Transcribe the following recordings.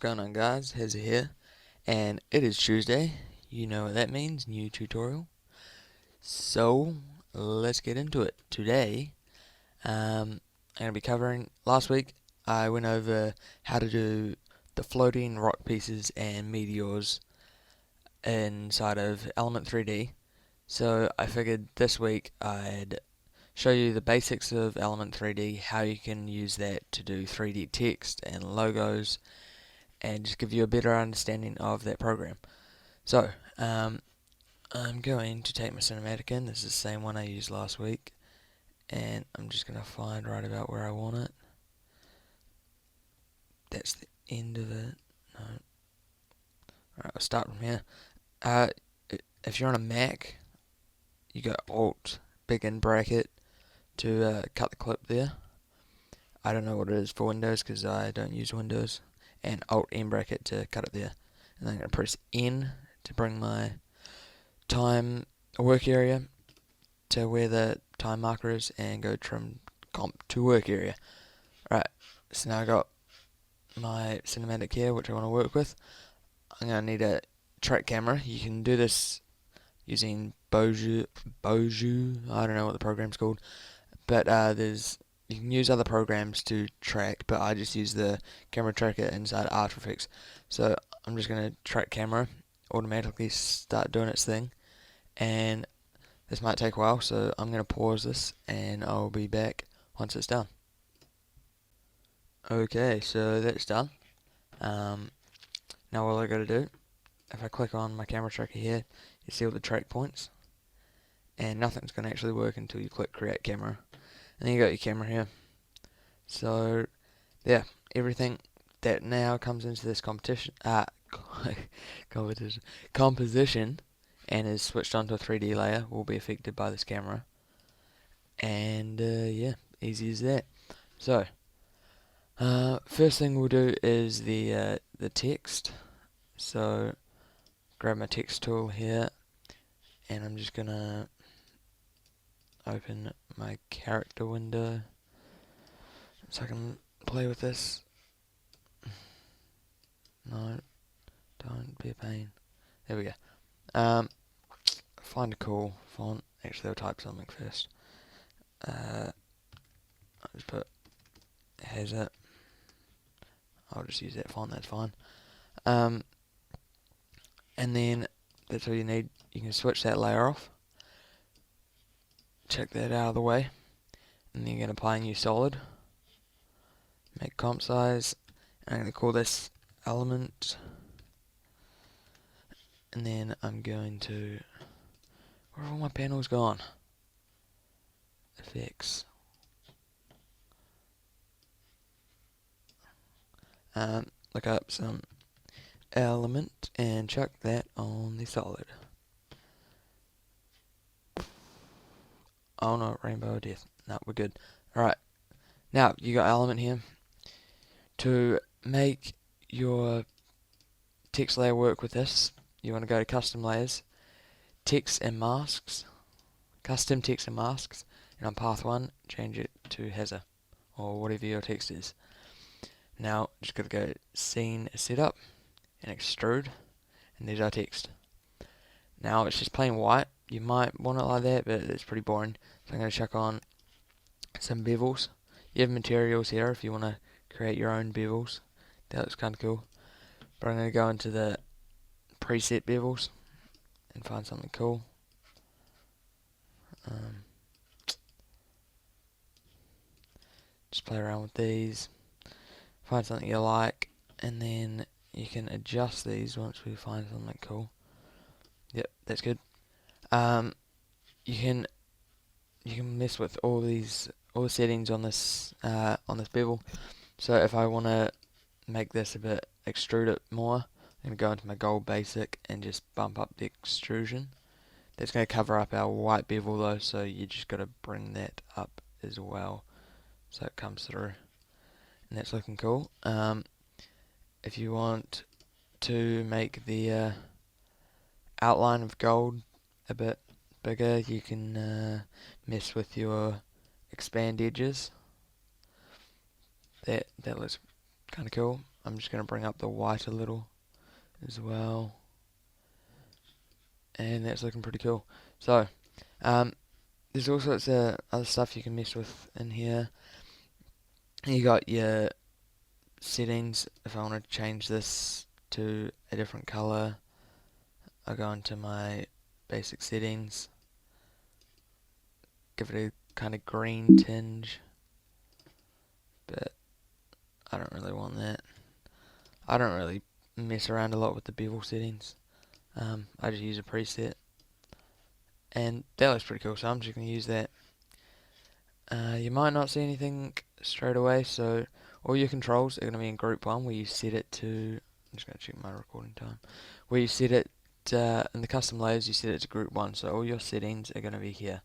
going on, guys? Hezzy here, and it is Tuesday. You know what that means, new tutorial. So, let's get into it. Today, I'm going to be covering, last week I went over how to do the floating rock pieces and meteors inside of Element 3D. So I figured this week I'd show you the basics of Element 3D, how you can use that to do 3D text and logos, and just give you a better understanding of that program. So, I'm going to take my cinematic in. This is the same one I used last week, and I'm just going to find right about where I want it. That's the end of it. No. Alright, I'll start from here. If you're on a Mac, you go Alt, big in bracket, to cut the clip there. I don't know what it is for Windows because I don't use Windows. And Alt N bracket to cut it there. And then I'm going to press N to bring my time work area to where the time marker is and go trim comp to work area. Right, so now I got my cinematic here which I want to work with. I'm going to need a track camera. You can do this using Boju, I don't know what the program's called, but you can use other programs to track, but I just use the camera tracker inside After Effects. So I'm just going to track camera, automatically start doing its thing, and this might take a while, so I'm going to pause this and I'll be back once it's done. Okay, so that's done. Now all I got to do, if I click on my camera tracker here, you see all the track points, and nothing's going to actually work until you click create camera. And then you got your camera here. So, yeah, everything that now comes into this composition and is switched onto a 3D layer will be affected by this camera. And yeah, easy as that. So, first thing we'll do is the text. So, grab my text tool here, and I'm just gonna open my character window so I can play with this. No, don't be a pain. There we go. Find a cool font. Actually, I'll type something first. I'll just put has it. I'll just use that font. That's fine. And then that's all you need. You can switch that layer off. Check that out of the way, and then you're going to apply a new solid. Make comp size. I'm going to call this element, and then I'm going to, where have all my panels gone? Effects. Look up some element and chuck that on the solid. Oh no, rainbow of death. No, we're good. Alright, now you got element here. To make your text layer work with this, you want to go to custom layers, text and masks, custom text and masks, and on path 1 change it to Hazard or whatever your text is. Now just got to go scene setup and extrude, and there's our text. Now it's just plain white. You might want it like that, but it's pretty boring. So I'm going to chuck on some bevels. You have materials here if you want to create your own bevels. That looks kind of cool. But I'm going to go into the preset bevels and find something cool. Just play around with these. Find something you like, and then you can adjust these once we find something cool. Yep, that's good. You can mess with all the settings on this bevel. So if I want to make this a bit, extrude it more, I'm going to go into my gold basic and just bump up the extrusion. That's going to cover up our white bevel though, so you just got to bring that up as well so it comes through. And that's looking cool. If you want to make the outline of gold a bit bigger, you can mess with your expand edges. That looks kind of cool. I'm just going to bring up the white a little as well, and that's looking pretty cool. So there's all sorts of other stuff you can mess with in here. You got your settings. If I want to change this to a different color, I go into my basic settings, give it a kind of green tinge, but I don't really want that. I don't really mess around a lot with the bevel settings. I just use a preset, and that looks pretty cool, so I'm just going to use that. You might not see anything straight away, so all your controls are going to be in group 1, where you set it to, I'm just going to check my recording time, where you set it in the custom layers, you set it to group 1, so all your settings are going to be here.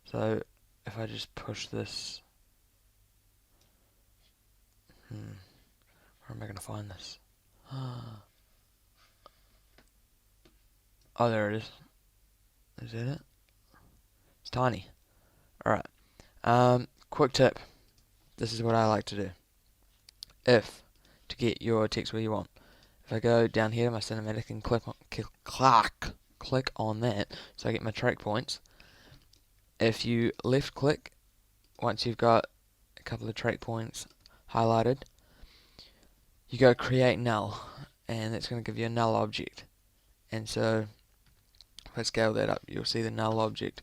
So if I just push this, where am I going to find this? Oh, there it is. Is that it? It's tiny. Alright. Quick tip. This is what I like to do. To get your text where you want. If I go down here to my cinematic and click on that, so I get my track points. If you left click, once you've got a couple of track points highlighted, you go create null, and it's going to give you a null object. And so if I scale that up, you'll see the null object,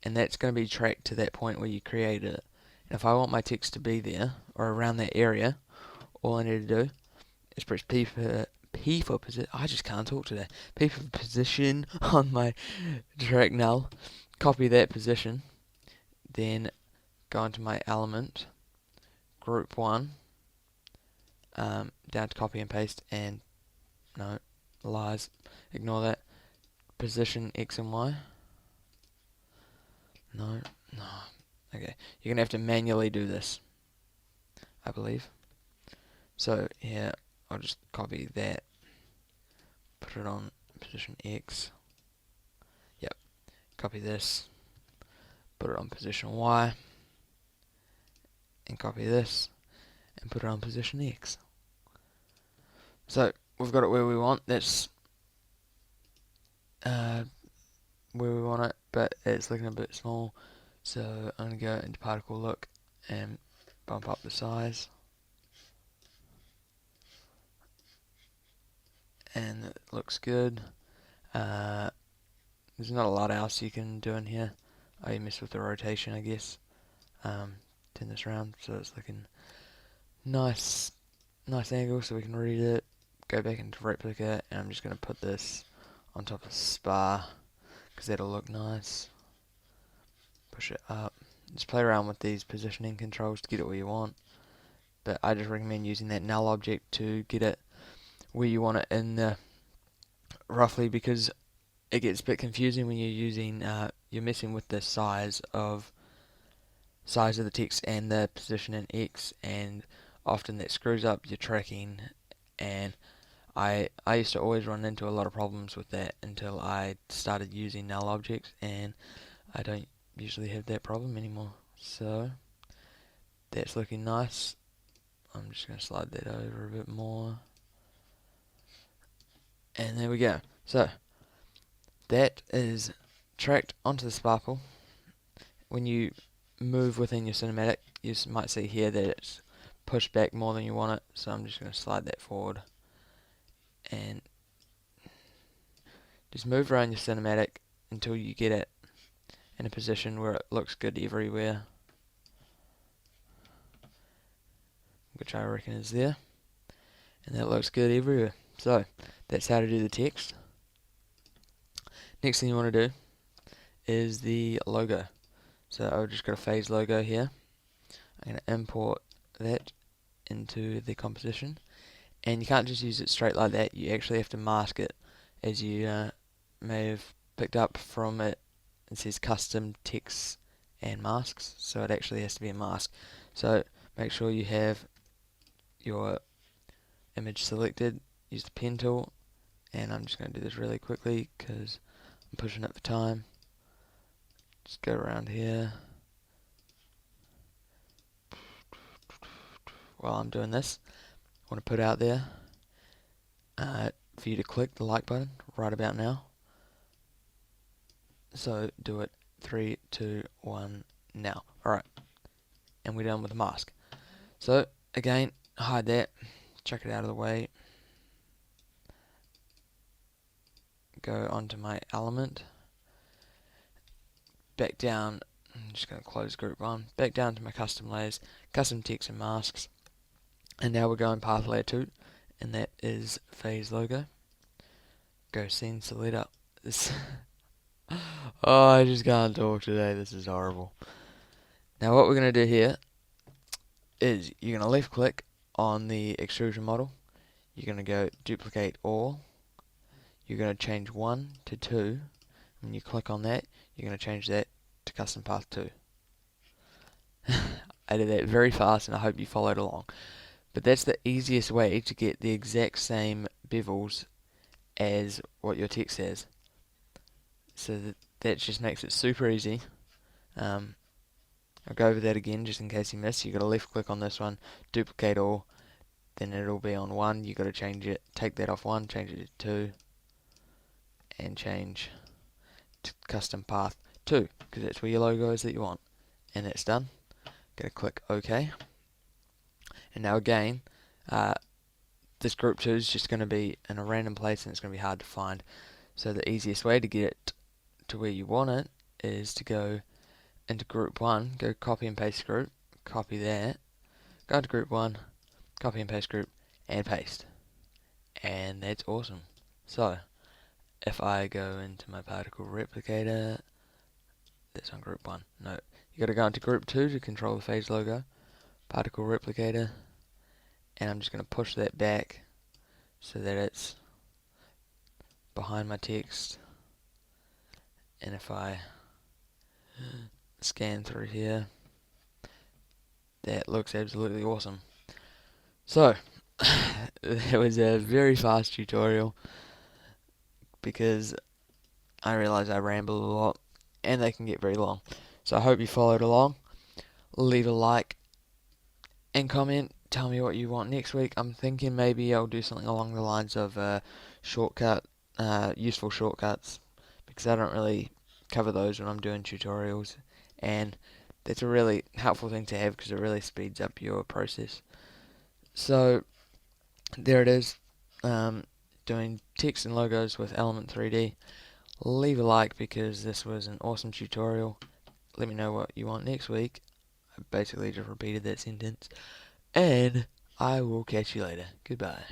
and that's going to be tracked to that point where you created it. And if I want my text to be there, or around that area, all I need to do is press P for position. I just can't talk today. P for position on my track null, copy that position, then go into my element, group 1, down to copy and paste, and no, lies, ignore that, position X and Y. No. Okay, you're going to have to manually do this, I believe. So here, I'll just copy that, put it on position X. Yep, copy this, put it on position Y, and copy this, and put it on position X. So we've got it where we want. That's where we want it, but it's looking a bit small. So I'm going to go into particle look and bump up the size. And it looks good. There's not a lot else you can do in here. I mess with the rotation, I guess. Turn this around so it's looking nice angle so we can read it. Go back into replica, and I'm just going to put this on top of spar because that'll look nice. Push it up. Just play around with these positioning controls to get it where you want. But I just recommend using that null object to get it where you want it in the roughly, because it gets a bit confusing when you're using you're messing with the size of the text and the position in X, and often that screws up your tracking. And I used to always run into a lot of problems with that until I started using null objects, and I don't usually have that problem anymore. So that's looking nice. I'm just going to slide that over a bit more, and there we go. So that is tracked onto the sparkle. When you move within your cinematic, you might see here that it's pushed back more than you want it, so I'm just going to slide that forward and just move around your cinematic until you get it in a position where it looks good everywhere, which I reckon is there, and that looks good everywhere. So that's how to do the text. Next thing you want to do is the logo. So I've just got a phase logo here. I'm going to import that into the composition, and you can't just use it straight like that. You actually have to mask it, as you may have picked up from it. It says custom text and masks, so it actually has to be a mask. So make sure you have your image selected, use the pen tool, and I'm just going to do this really quickly because I'm pushing it for time. Just go around here while I'm doing this. want to put out there for you to click the like button right about now. So do it. 3, 2, 1, now. Alright, and we're done with the mask. So again, hide that, chuck it out of the way, go onto my element, back down. I'm just going to close group 1, back down to my custom layers, custom text and masks, and now we're going path layer 2, and that is phase logo. Go scene selector. This oh, I just can't talk today, this is horrible. Now what we're going to do here is you're going to left click on the extrusion model, you're going to go duplicate all, you're going to change 1 to 2, when you click on that, you're going to change that to custom path 2. I did that very fast and I hope you followed along. But that's the easiest way to get the exact same bevels as what your text says. So that just makes it super easy. I'll go over that again just in case you missed. You've got to left click on this one, duplicate all, then it'll be on 1. You've got to change it, take that off 1, change it to 2, and change to custom path 2, because that's where your logo is that you want. And that's done. Going to click OK. And now again, this group 2 is just going to be in a random place and it's going to be hard to find. So the easiest way to get it to where you want it is to go into group 1, go copy and paste group, copy that, go to group 1, copy and paste group, and paste. And that's awesome. So if I go into my particle replicator, that's on group 1. No, you got to go into group 2 to control the phase logo, particle replicator, and I'm just going to push that back so that it's behind my text. And if I scan through here, that looks absolutely awesome. So it was a very fast tutorial because I realize I ramble a lot and they can get very long. So I hope you followed along. Leave a like and comment. Tell me what you want next week. I'm thinking maybe I'll do something along the lines of useful shortcuts, because I don't really cover those when I'm doing tutorials, and that's a really helpful thing to have because it really speeds up your process. So there it is, doing text and logos with Element 3D. Leave a like because this was an awesome tutorial. Let me know what you want next week. I basically just repeated that sentence. And I will catch you later. Goodbye.